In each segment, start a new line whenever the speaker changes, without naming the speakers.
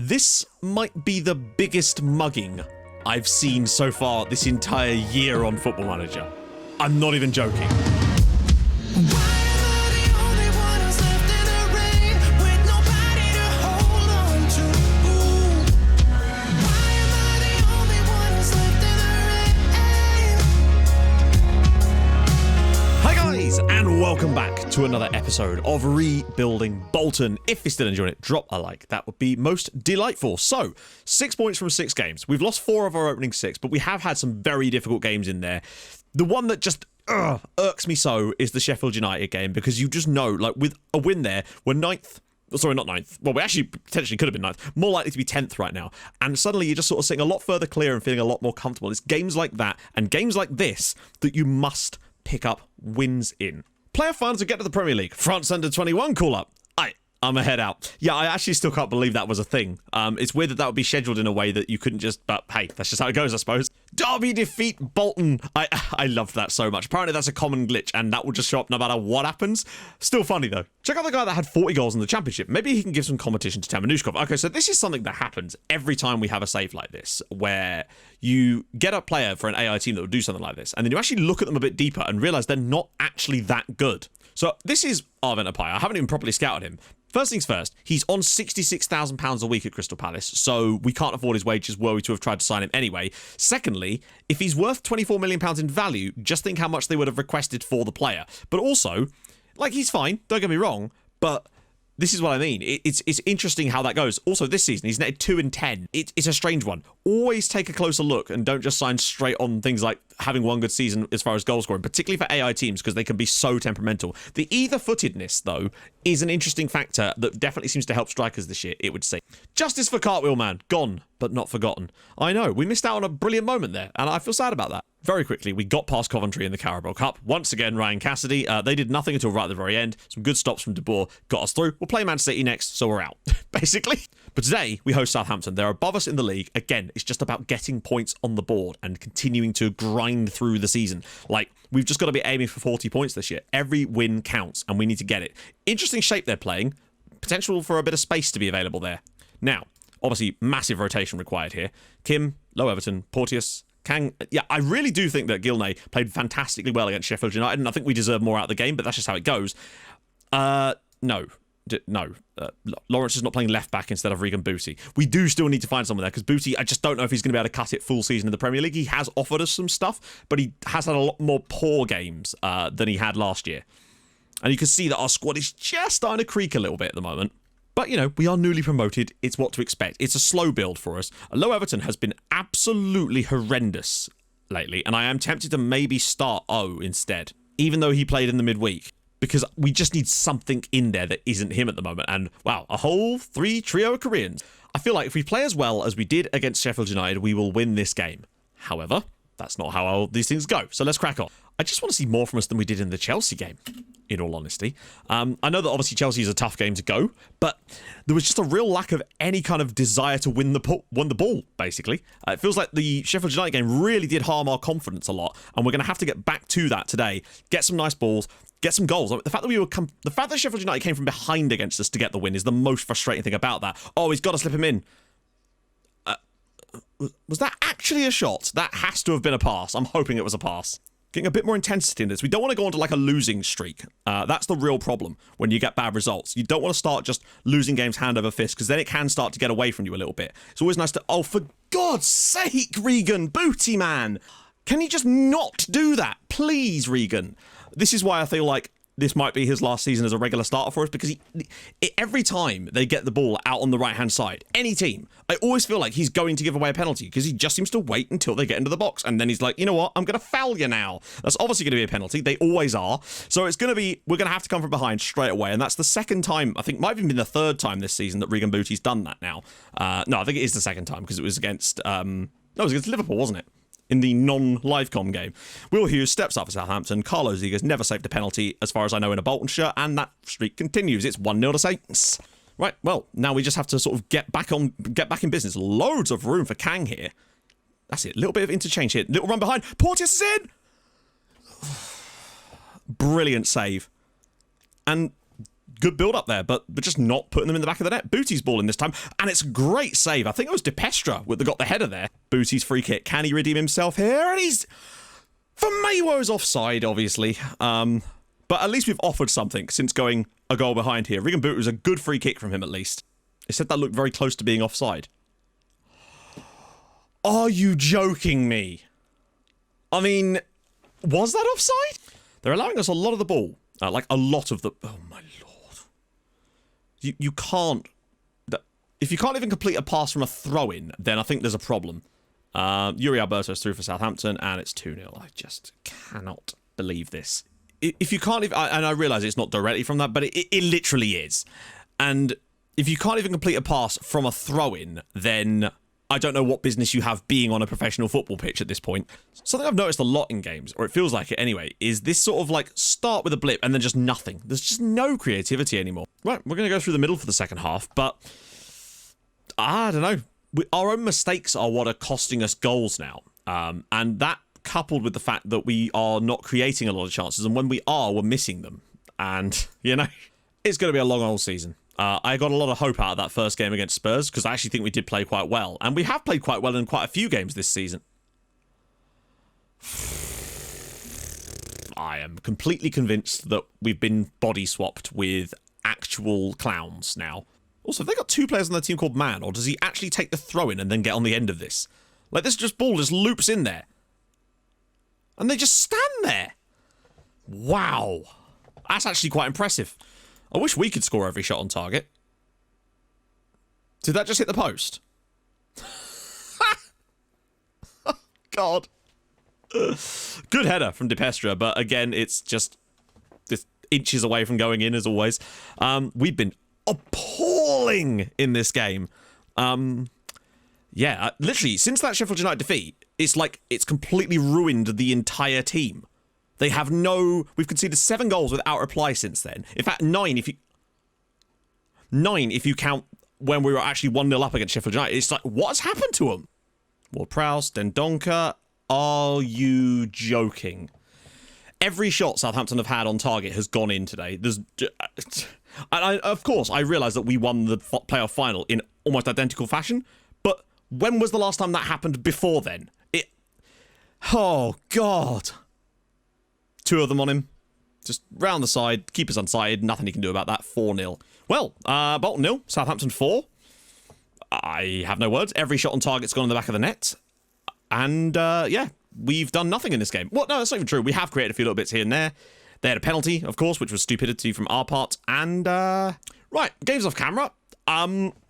This might be the biggest mugging I've seen so far this entire year on Football Manager. I'm not even joking. And welcome back to another episode of Rebuilding Bolton. If you're still enjoying it, drop a like. That would be most delightful. So, 6 points from 6 games. We've lost 4 of our opening 6, but we have had some very difficult games in there. The one that just irks me so is the Sheffield United game, because you just know, like, with a win there, we're 9th. Sorry, not 9th. Well, we actually potentially could have been 9th. More likely to be 10th right now. And suddenly you're just sort of sitting a lot further clear and feeling a lot more comfortable. It's games like that and games like this that you must pick up wins in. Player fun to get to the Premier League. France under 21 call up. I'm a head out. Yeah, I actually still can't believe that was a thing. It's weird that would be scheduled in a way that you couldn't just, but hey, that's just how it goes, I suppose. Derby defeat Bolton. I loved that so much. Apparently that's a common glitch and that will just show up no matter what happens. Still funny though. Check out the guy that had 40 goals in the championship. Maybe he can give some competition to Tamanushkov. Okay, so this is something that happens every time we have a save like this, where you get a player for an AI team that will do something like this, and then you actually look at them a bit deeper and realize they're not actually that good. So this is Arvin Apai. I haven't even properly scouted him. First things first, he's on £66,000 a week at Crystal Palace, so we can't afford his wages were we to have tried to sign him anyway. Secondly, if he's worth £24 million in value, just think how much they would have requested for the player. But also, like, he's fine, don't get me wrong, but this is what I mean. It's interesting how that goes. Also, this season, he's netted 2 in 10. It's a strange one. Always take a closer look and don't just sign straight on things like having one good season as far as goal scoring, particularly for AI teams, because they can be so temperamental. The either-footedness, though, is an interesting factor that definitely seems to help strikers this year, it would seem. Justice for Cartwheel Man. Gone, but not forgotten. I know, we missed out on a brilliant moment there, and I feel sad about that. Very quickly, we got past Coventry in the Carabao Cup. Once again, Ryan Cassidy. They did nothing until right at the very end. Some good stops from De Boer got us through. We'll play Man City next, so we're out, basically. But today, we host Southampton. They're above us in the league. Again, it's just about getting points on the board and continuing to grind through the season. Like, we've just got to be aiming for 40 points this year. Every win counts, and we need to get it. Interesting shape they're playing. Potential for a bit of space to be available there. Now, obviously, massive rotation required here. Kim, Low Everton, Porteous, Kang. Yeah, I really do think that Gilney played fantastically well against Sheffield United, and I think we deserve more out of the game, but that's just how it goes. No. Lawrence is not playing left back instead of Regan Booty. We do still need to find someone there, because Booty, I just don't know if he's going to be able to cut it full season in the Premier League. He has offered us some stuff, but he has had a lot more poor games than he had last year. And you can see that our squad is just starting to creak a little bit at the moment. But, you know, we are newly promoted. It's what to expect. It's a slow build for us. Low Everton has been absolutely horrendous lately, and I am tempted to maybe start O instead, even though he played in the midweek, because we just need something in there that isn't him at the moment. And, wow, a whole 3 trio of Koreans. I feel like if we play as well as we did against Sheffield United, we will win this game. However, that's not how all these things go, so let's crack on. I just want to see more from us than we did in the Chelsea game, in all honesty. I know that obviously Chelsea is a tough game to go, but there was just a real lack of any kind of desire to win the ball, basically. It feels like the Sheffield United game really did harm our confidence a lot, and we're going to have to get back to that today. Get some nice balls, get some goals. The fact that Sheffield United came from behind against us to get the win is the most frustrating thing about that. Oh, he's got to slip him in. Was that actually a shot? That has to have been a pass. I'm hoping it was a pass. Getting a bit more intensity in this. We don't want to go on to like a losing streak. That's the real problem when you get bad results. You don't want to start just losing games hand over fist, because then it can start to get away from you a little bit. It's always nice to... Oh, for God's sake, Regan, Booty man. Can you just not do that? Please, Regan. This is why I feel like this might be his last season as a regular starter for us, because every time they get the ball out on the right-hand side, any team, I always feel like he's going to give away a penalty, because he just seems to wait until they get into the box, and then he's like, you know what, I'm going to foul you now. That's obviously going to be a penalty. They always are. So it's going to be, we're going to have to come from behind straight away, and that's the second time, I think might have even been the third time this season that Regan Booty's done that now. No, I think it is the second time, because it was against, no, it was against Liverpool, wasn't it? In the non-Livecom game. Will Hughes steps up for Southampton. Carlo Ziga's never saved a penalty, as far as I know, in a Bolton shirt, and that streak continues. It's 1-0 to Saints. Right, well, now we just have to sort of get back in business. Loads of room for Kang here. That's it. A little bit of interchange here. Little run behind. Porteous is in! Brilliant save. And good build up there, but just not putting them in the back of the net. Booty's ball in this time, and it's a great save. I think it was Depestra that got the header there. Booty's free kick. Can he redeem himself here? And he's... Maywo's offside, obviously. But at least we've offered something since going a goal behind here. Regan Boot was a good free kick from him, at least. It said that looked very close to being offside. Are you joking me? I mean, was that offside? They're allowing us a lot of the ball. Like, a lot of the... Oh, my lord. You can't... If you can't even complete a pass from a throw-in, then I think there's a problem. Yuri Alberto's through for Southampton, and it's 2-0. I just cannot believe this. If you can't even... And I realise it's not directly from that, but it literally is. And if you can't even complete a pass from a throw-in, then I don't know what business you have being on a professional football pitch at this point. Something I've noticed a lot in games, or it feels like it anyway, is this sort of like start with a blip and then just nothing. There's just no creativity anymore. Right, we're going to go through the middle for the second half, but I don't know. Our own mistakes are what are costing us goals now. And that coupled with the fact that we are not creating a lot of chances, and when we are, we're missing them. And, you know, it's going to be a long old season. I got a lot of hope out of that first game against Spurs, because I actually think we did play quite well. And we have played quite well in quite a few games this season. I am completely convinced that we've been body swapped with actual clowns now. Also, have they got two players on their team called Man, or does he actually take the throw-in and then get on the end of this? Like, this ball just loops in there. And they just stand there. Wow. That's actually quite impressive. I wish we could score every shot on target. Did that just hit the post? God. Good header from Depestra, but again, it's just inches away from going in, as always. We've been appalling in this game. Yeah, literally, since that Sheffield United defeat, it's like it's completely ruined the entire team. They have no... We've conceded 7 goals without reply since then. In fact, 9 if you count when we were actually 1-0 up against Sheffield United. It's like, what's happened to them? Ward-Prowse, Dendoncker. Are you joking? Every shot Southampton have had on target has gone in today. Of course, I realise that we won the playoff final in almost identical fashion, but when was the last time that happened before then? Oh, God. 2 of them on him. Just round the side, keepers unsighted, nothing he can do about that. 4-0. Well, Bolton 0, Southampton 4. I have no words. Every shot on target's gone in the back of the net. And, yeah, we've done nothing in this game. Well, no, that's not even true. We have created a few little bits here and there. They had a penalty, of course, which was stupidity from our part. And, right, game's off camera.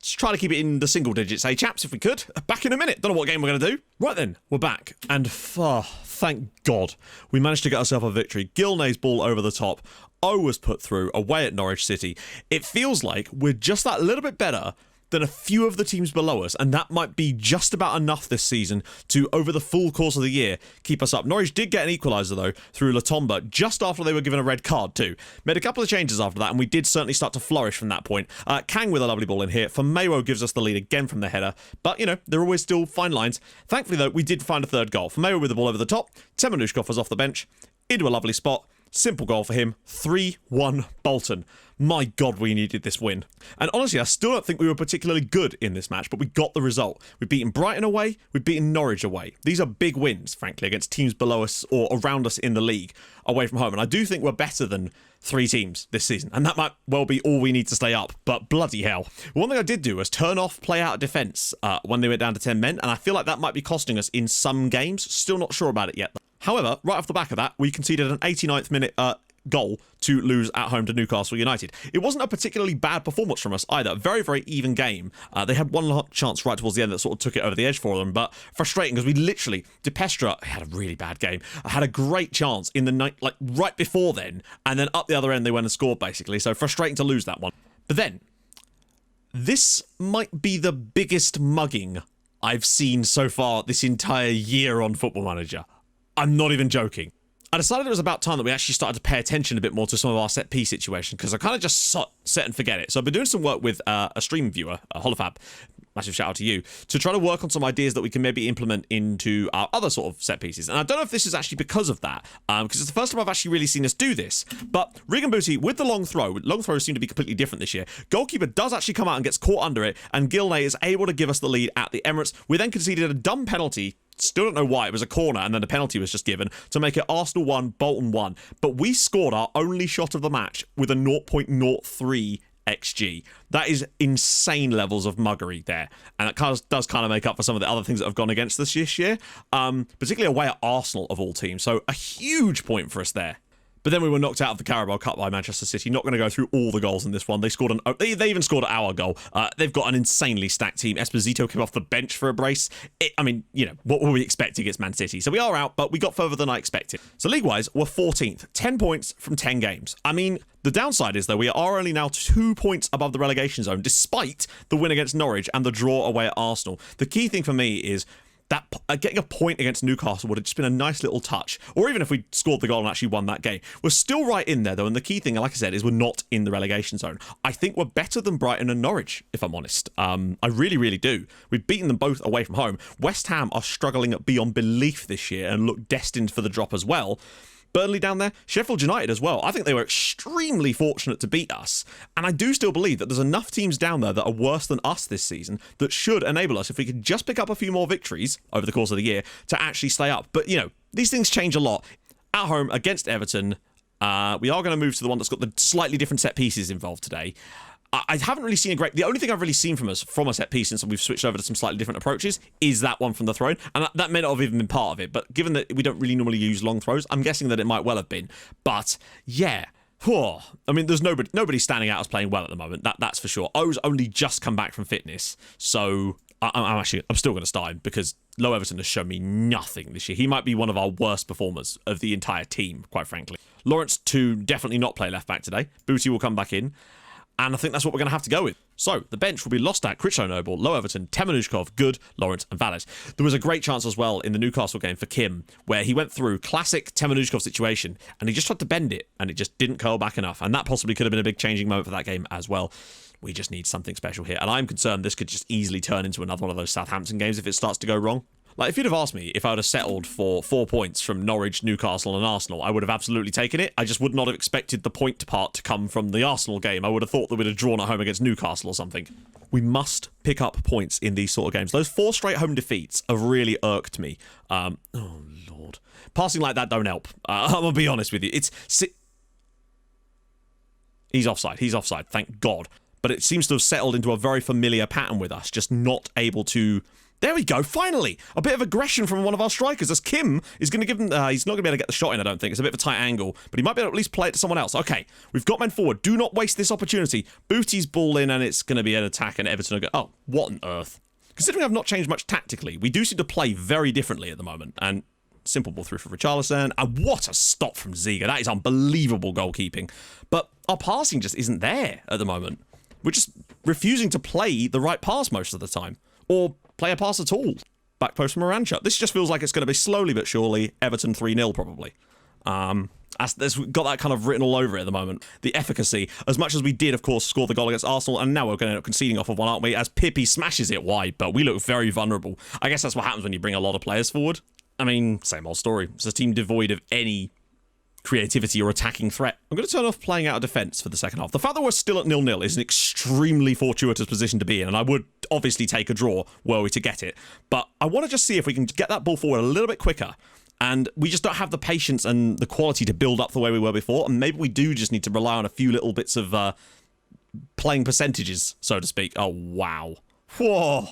Just try to keep it in the single digits, eh, chaps, if we could. Back in a minute. Don't know what game we're going to do. Right then, we're back. And, thank God, we managed to get ourselves a victory. Gilney's ball over the top. O was put through, away at Norwich City. It feels like we're just that little bit better than a few of the teams below us, and that might be just about enough this season to, over the full course of the year, keep us up. Norwich did get an equaliser, though, through Latomba, just after they were given a red card, too. Made a couple of changes after that, and we did certainly start to flourish from that point. Kang with a lovely ball in here. Maywo gives us the lead again from the header, but, you know, there are always still fine lines. Thankfully, though, we did find a third goal. Maywo with the ball over the top. Temenushkov was off the bench, into a lovely spot. Simple goal for him. 3-1 Bolton. My God, we needed this win. And honestly, I still don't think we were particularly good in this match, but we got the result. We've beaten Brighton away, we've beaten Norwich away. These are big wins, frankly, against teams below us or around us in the league, away from home. And I do think we're better than 3 teams this season, and that might well be all we need to stay up, but bloody hell. One thing I did do was turn off play-out defence when they went down to 10 men, and I feel like that might be costing us in some games. Still not sure about it yet. However, right off the back of that, we conceded an 89th minute goal to lose at home to Newcastle United. It wasn't a particularly bad performance from us either. Very, very even game. They had one chance right towards the end that sort of took it over the edge for them, but frustrating because we literally, Depestra had a really bad game. Had a great chance in the night, like right before then, and then up the other end they went and scored basically. So frustrating to lose that one. But then, this might be the biggest mugging I've seen so far this entire year on Football Manager. I'm not even joking. I decided it was about time that we actually started to pay attention a bit more to some of our set-piece situation, because I kind of just set and forget it. So I've been doing some work with a stream viewer, Holofab, massive shout out to you, to try to work on some ideas that we can maybe implement into our other sort of set pieces. And I don't know if this is actually because of that, because it's the first time I've actually really seen us do this. But Regan Booty, with the long throws seem to be completely different this year. Goalkeeper does actually come out and gets caught under it, and Gilney is able to give us the lead at the Emirates. We then conceded a dumb penalty. Still don't know why. It was a corner, and then the penalty was just given to make it Arsenal 1, Bolton 1. But we scored our only shot of the match with a 0.03 XG. That is insane levels of muggery there, and it does kind of make up for some of the other things that have gone against us this year, particularly away at Arsenal of all teams. So a huge point for us there. But then we were knocked out of the Carabao Cup by Manchester City. Not going to go through all the goals in this one. They scored they even scored our goal. They've got an insanely stacked team. Esposito came off the bench for a brace. I mean, you know, what were we expecting against Man City? So we are out, but we got further than I expected. So league-wise, we're 14th. 10 points from 10 games. I mean, the downside is, though, we are only now 2 points above the relegation zone, despite the win against Norwich and the draw away at Arsenal. The key thing for me is that getting a point against Newcastle would have just been a nice little touch. Or even if we scored the goal and actually won that game. We're still right in there, though, and the key thing, like I said, is we're not in the relegation zone. I think we're better than Brighton and Norwich, if I'm honest. I really, really do. We've beaten them both away from home. West Ham are struggling beyond belief this year and look destined for the drop as well. Burnley down there, Sheffield United as well. I think they were extremely fortunate to beat us. And I do still believe that there's enough teams down there that are worse than us this season that should enable us, if we could just pick up a few more victories over the course of the year, to actually stay up. But, you know, these things change a lot. At home against Everton, we are going to move to the one that's got the slightly different set pieces involved today. I haven't really seen the only thing I've really seen from a set piece since we've switched over to some slightly different approaches is that one from the throne, and that may not have even been part of it, but given that we don't really normally use long throws, I'm guessing that it might well have been. But yeah, I mean, there's nobody standing out as playing well at the moment, that's for sure. O's only just come back from fitness, so I'm still going to start him, because Low Everton has shown me nothing this year. He might be one of our worst performers of the entire team, quite frankly. Lawrence to definitely not play left back today. Booty will come back in. And I think that's what we're going to have to go with. So, the bench will be Lost at Critchlow Noble, Low Everton, Temenushkov, Good, Lawrence and Valles. There was a great chance as well in the Newcastle game for Kim, where he went through classic Temenushkov situation, and he just tried to bend it, and it just didn't curl back enough. And that possibly could have been a big changing moment for that game as well. We just need something special here. And I'm concerned this could just easily turn into another one of those Southampton games if it starts to go wrong. Like, if you'd have asked me if I would have settled for 4 points from Norwich, Newcastle and Arsenal, I would have absolutely taken it. I just would not have expected the point part to come from the Arsenal game. I would have thought that we'd have drawn at home against Newcastle or something. We must pick up points in these sort of games. Those 4 straight home defeats have really irked me. Oh, Lord. Passing like that don't help. I'm going to be honest with you. He's offside, thank God. But it seems to have settled into a very familiar pattern with us, just not able to... There we go, finally! A bit of aggression from one of our strikers, as Kim is going to give him... he's not going to be able to get the shot in, I don't think. It's a bit of a tight angle, but he might be able to at least play it to someone else. Okay, we've got men forward. Do not waste this opportunity. Booty's ball in, and it's going to be an attack, and Everton are going... Oh, what on earth? Considering I've not changed much tactically, we do seem to play very differently at the moment, and... Simple ball through for Richarlison, and what a stop from Ziga. That is unbelievable goalkeeping. But our passing just isn't there at the moment. We're just refusing to play the right pass most of the time, or play a pass at all. Back post from Arancha. This just feels like it's going to be slowly but surely Everton 3-0 probably. We've got that kind of written all over it at the moment. The efficacy, as much as we did, of course, score the goal against Arsenal, and now we're going to end up conceding off of one, aren't we? As Pippi smashes it wide, but we look very vulnerable. I guess that's what happens when you bring a lot of players forward. I mean, same old story. It's a team devoid of any creativity or attacking threat. I'm going to turn off playing out of defence for the second half. The fact that we're still at 0-0 is an extremely fortuitous position to be in, and I would obviously take a draw were we to get it. But I want to just see if we can get that ball forward a little bit quicker, and we just don't have the patience and the quality to build up the way we were before, and maybe we do just need to rely on a few little bits of playing percentages, so to speak. Oh, wow. Whoa.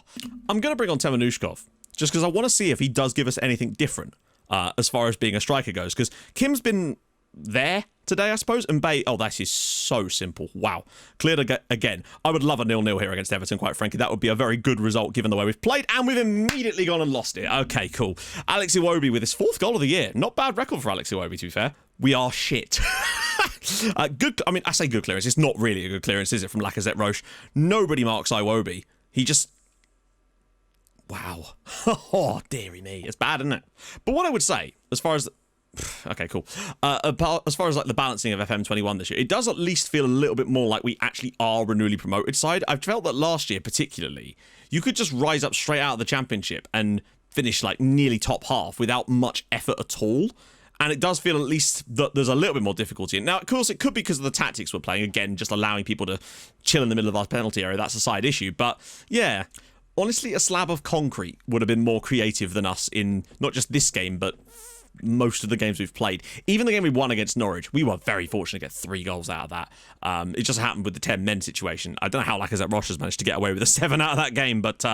I'm going to bring on Temenushkov, just because I want to see if he does give us anything different as far as being a striker goes. Because Kim's been there today, I suppose, and Bay... Oh, that is so simple. Wow. Cleared again. I would love a 0-0 here against Everton, quite frankly. That would be a very good result given the way we've played, and we've immediately gone and lost it. Okay, cool. Alex Iwobi with his 4th goal of the year. Not bad record for Alex Iwobi, to be fair. We are shit. Good. I mean, I say good clearance. It's not really a good clearance, is it, from Lacazette Roche? Nobody marks Iwobi. He just... Wow. Oh, dearie me. It's bad, isn't it? But what I would say, as far as Okay, cool. As far as like the balancing of FM21 this year, it does at least feel a little bit more like we actually are a newly promoted side. I've felt that last year particularly, you could just rise up straight out of the championship and finish like nearly top half without much effort at all. And it does feel at least that there's a little bit more difficulty. Now, of course, it could be because of the tactics we're playing. Again, just allowing people to chill in the middle of our penalty area. That's a side issue. But yeah, honestly, a slab of concrete would have been more creative than us in not just this game, but most of the games we've played. Even the game we won against Norwich, we were very fortunate to get 3 goals out of that. It just happened with the 10 men situation. I don't know how Lacazette Roche's managed to get away with a 7 out of that game, but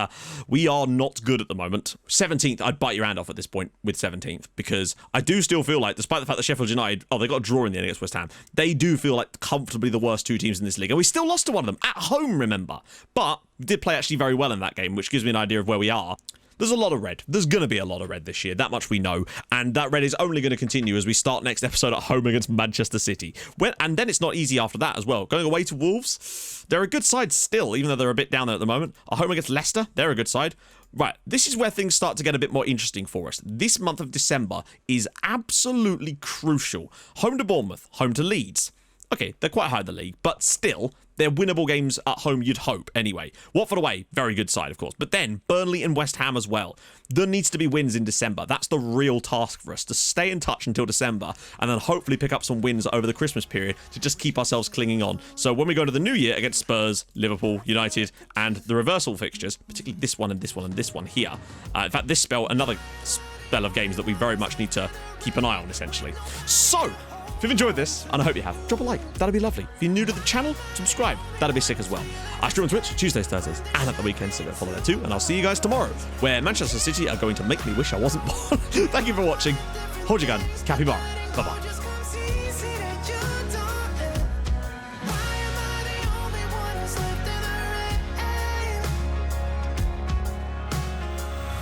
we are not good at the moment. 17th, I'd bite your hand off at this point with 17th, because I do still feel like, despite the fact that Sheffield United, they got a draw in the end against West Ham, they do feel like comfortably the worst 2 teams in this league, and we still lost to one of them at home, remember. But we did play actually very well in that game, which gives me an idea of where we are. There's a lot of red. There's going to be a lot of red this year. That much we know. And that red is only going to continue as we start next episode at home against Manchester City. And then it's not easy after that as well. Going away to Wolves, they're a good side still, even though they're a bit down there at the moment. At home against Leicester, they're a good side. Right, this is where things start to get a bit more interesting for us. This month of December is absolutely crucial. Home to Bournemouth, home to Leeds. Okay, they're quite high in the league, but still, they're winnable games at home, you'd hope, anyway. Watford away, very good side, of course. But then, Burnley and West Ham as well. There needs to be wins in December. That's the real task for us, to stay in touch until December, and then hopefully pick up some wins over the Christmas period to just keep ourselves clinging on. So when we go to the new year against Spurs, Liverpool, United, and the reversal fixtures, particularly this one and this one and this one here. In fact, this spell, another spell of games that we very much need to keep an eye on, essentially. So, if you've enjoyed this, and I hope you have, drop a like. That'd be lovely. If you're new to the channel, subscribe. That'd be sick as well. I stream on Twitch Tuesdays, Thursdays, and at the weekend, so go follow there too. And I'll see you guys tomorrow, where Manchester City are going to make me wish I wasn't born. Thank you for watching. Hold your gun. Capybara. Bye-bye.